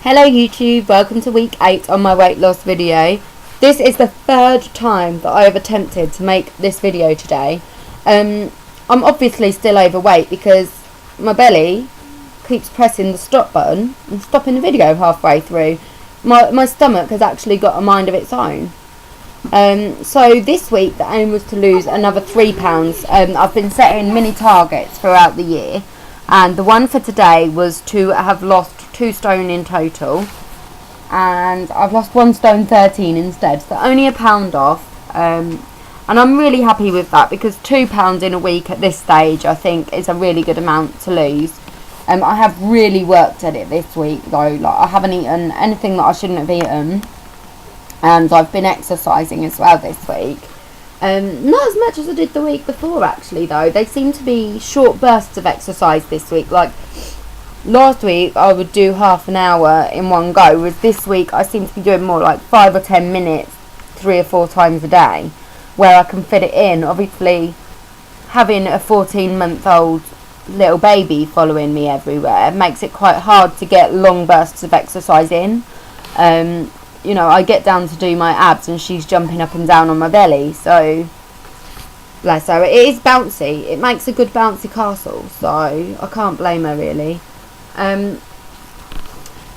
Hello YouTube, welcome to week 8 on my weight loss video. This is the third time that I have attempted to make this video today. I'm obviously still overweight because my belly keeps pressing the stop button and stopping the video halfway through. My stomach has actually got a mind of its own. So this week the aim was to lose another £3. I've been setting mini targets throughout the year, and the one for today was to have lost 2 stone in total, and I've lost 1 stone 13 instead, so only £1 off, and I'm really happy with that because £2 in a week at this stage I think is a really good amount to lose. I have really worked at it this week though. Like, I haven't eaten anything that I shouldn't have eaten, and I've been exercising as well this week. Not as much as I did the week before actually though. They seem to be short bursts of exercise this week. Like last week I would do half an hour in one go, whereas this week I seem to be doing more like 5 or 10 minutes 3 or 4 times a day, where I can fit it in. Obviously having a 14-month-old little baby following me everywhere makes it quite hard to get long bursts of exercise in. You know, I get down to do my abs and she's jumping up and down on my belly, so bless her. It is bouncy, it makes a good bouncy castle, so I can't blame her really.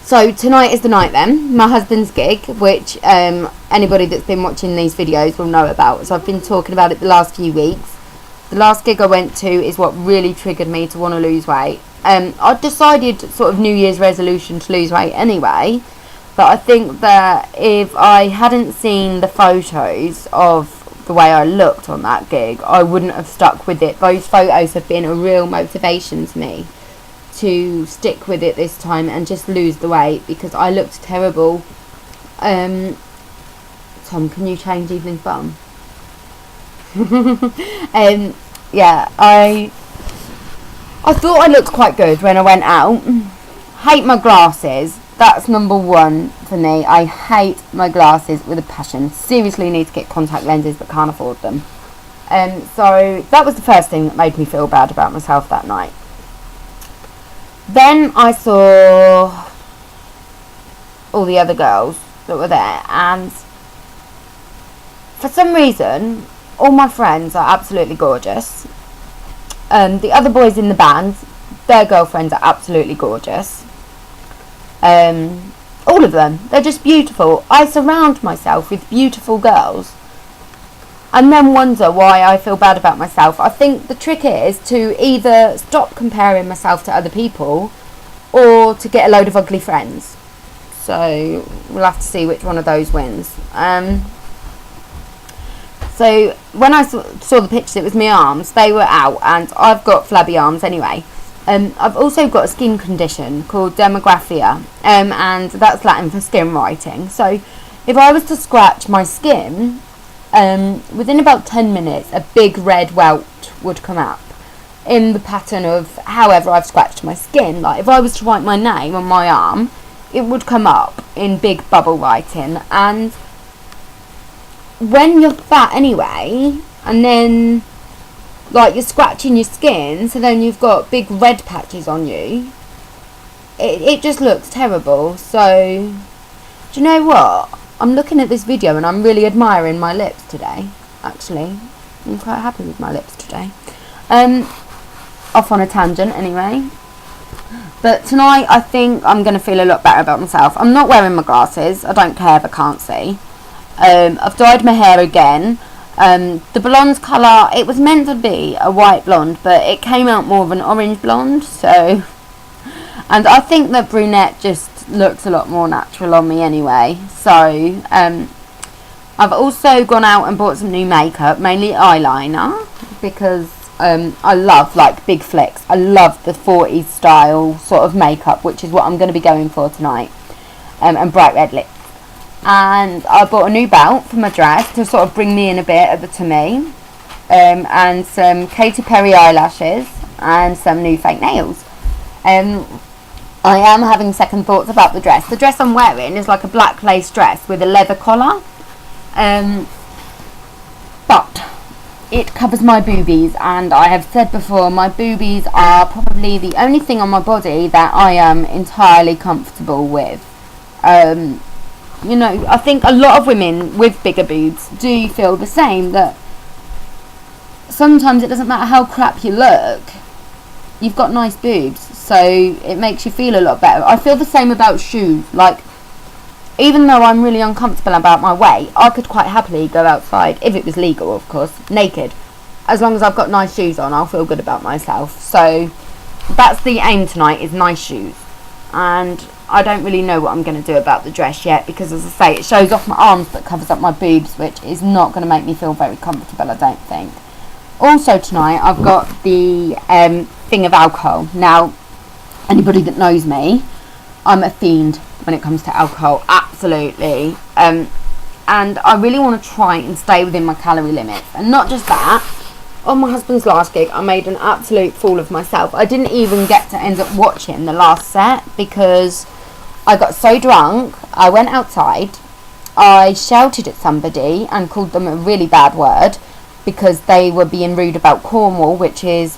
So tonight is the night then, my husband's gig, which anybody that's been watching these videos will know about. So I've been talking about it the last few weeks. The last gig I went to is what really triggered me to want to lose weight. I decided sort of New Year's resolution to lose weight anyway, but I think that if I hadn't seen the photos of the way I looked on that gig, I wouldn't have stuck with it. Those photos have been a real motivation to me to stick with it this time and just lose the weight, because I looked terrible. Tom, can you change Evelyn's bum? Yeah, I thought I looked quite good when I went out. Hate my glasses. That's number one for me. I hate my glasses with a passion. Seriously need to get contact lenses but can't afford them. So that was the first thing that made me feel bad about myself that night. Then I saw all the other girls that were there, and for some reason all my friends are absolutely gorgeous. The other boys in the band, their girlfriends are absolutely gorgeous. All of them, they're just beautiful. I surround myself with beautiful girls and then wonder why I feel bad about myself. I think the trick is to either stop comparing myself to other people or to get a load of ugly friends. So we'll have to see which one of those wins. So when I saw the pictures, it was my arms. They were out, and I've got flabby arms anyway. I've also got a skin condition called dermagraphia, and that's Latin for skin writing. So if I was to scratch my skin, within about 10 minutes a big red welt would come up in the pattern of however I've scratched my skin. Like if I was to write my name on my arm, it would come up in big bubble writing. And when you're fat anyway, and then like you're scratching your skin, so then you've got big red patches on you, it just looks terrible. So do you know what, I'm looking at this video and I'm really admiring my lips today. Actually, I'm quite happy with my lips today. Off on a tangent anyway. But tonight I think I'm going to feel a lot better about myself. I'm not wearing my glasses, I don't care if I can't see. I've dyed my hair again. The blonde colour, it was meant to be a white blonde, but it came out more of an orange blonde, so, and I think that brunette just looks a lot more natural on me anyway. So I've also gone out and bought some new makeup, mainly eyeliner, because I love like big flicks. I love the 40s style sort of makeup, which is what I'm going to be going for tonight, and bright red lips. And I bought a new belt for my dress to sort of bring me in a bit at the tummy, and some Katy Perry eyelashes and some new fake nails. I am having second thoughts about the dress. The dress I'm wearing is like a black lace dress with a leather collar, but it covers my boobies, and I have said before, my boobies are probably the only thing on my body that I am entirely comfortable with. You know, I think a lot of women with bigger boobs do feel the same, that sometimes it doesn't matter how crap you look, you've got nice boobs, so it makes you feel a lot better. I feel the same about shoes. Like, even though I'm really uncomfortable about my weight, I could quite happily go outside, if it was legal of course, naked. As long as I've got nice shoes on, I'll feel good about myself. So that's the aim tonight, is nice shoes. And I don't really know what I'm going to do about the dress yet, because as I say, it shows off my arms but covers up my boobs, which is not going to make me feel very comfortable, I don't think. Also tonight I've got the thing of alcohol. Now, anybody that knows me, I'm a fiend when it comes to alcohol, absolutely. And I really want to try and stay within my calorie limits. And not just that, on my husband's last gig, I made an absolute fool of myself. I didn't even get to end up watching the last set because I got so drunk. I went outside, I shouted at somebody and called them a really bad word because they were being rude about Cornwall, which is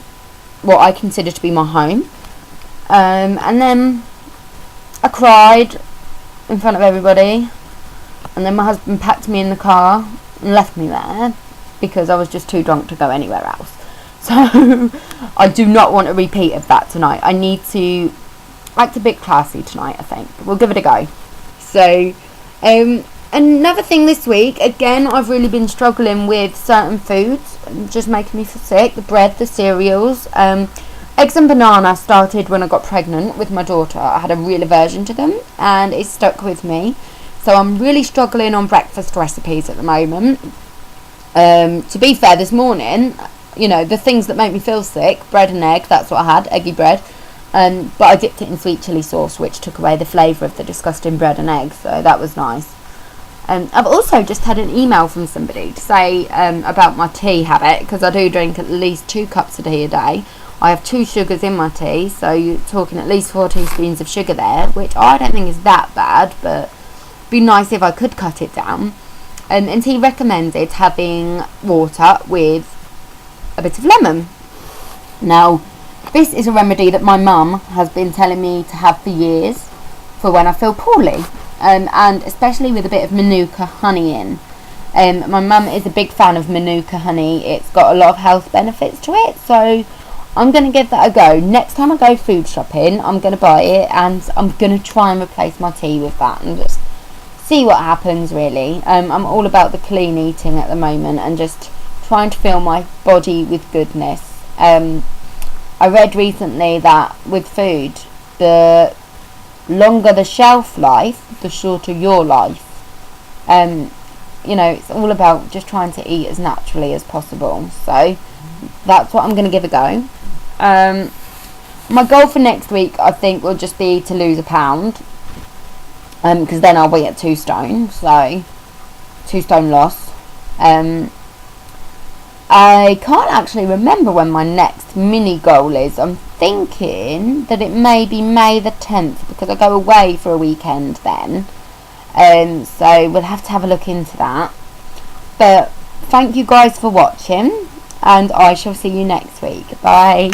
what I consider to be my home. And then I cried in front of everybody, and then my husband packed me in the car and left me there because I was just too drunk to go anywhere else. So I do not want a repeat of that tonight. I need to act a bit classy tonight, I think. We'll give it a go. So another thing this week, again, I've really been struggling with certain foods, just making me feel sick. The bread, the cereals, eggs and banana started when I got pregnant with my daughter. I had a real aversion to them and it stuck with me. So I'm really struggling on breakfast recipes at the moment. To be fair, this morning, you know, the things that make me feel sick, bread and egg, that's what I had, eggy bread. But I dipped it in sweet chilli sauce, which took away the flavour of the disgusting bread and egg, so that was nice. I've also just had an email from somebody to say about my tea habit, because I do drink at least 2 cups of tea a day. I have 2 sugars in my tea, so you're talking at least 4 teaspoons of sugar there, which I don't think is that bad, but it'd be nice if I could cut it down. And he recommended having water with a bit of lemon. Now, this is a remedy that my mum has been telling me to have for years for when I feel poorly, and especially with a bit of Manuka honey in. My mum is a big fan of Manuka honey. It's got a lot of health benefits to it, so I'm going to give that a go. Next time I go food shopping, I'm going to buy it and I'm going to try and replace my tea with that and just see what happens, really. I'm all about the clean eating at the moment and just trying to fill my body with goodness. I read recently that with food, the longer the shelf life, the shorter your life. You know, it's all about just trying to eat as naturally as possible. So that's what I'm going to give a go. My goal for next week, I think, will just be to lose a pound. Because then I'll be at 2 stone, so 2 stone loss. I can't actually remember when my next mini goal is. I'm thinking that it may be May the 10th, because I go away for a weekend then. So we'll have to have a look into that. But thank you guys for watching, and I shall see you next week. Bye.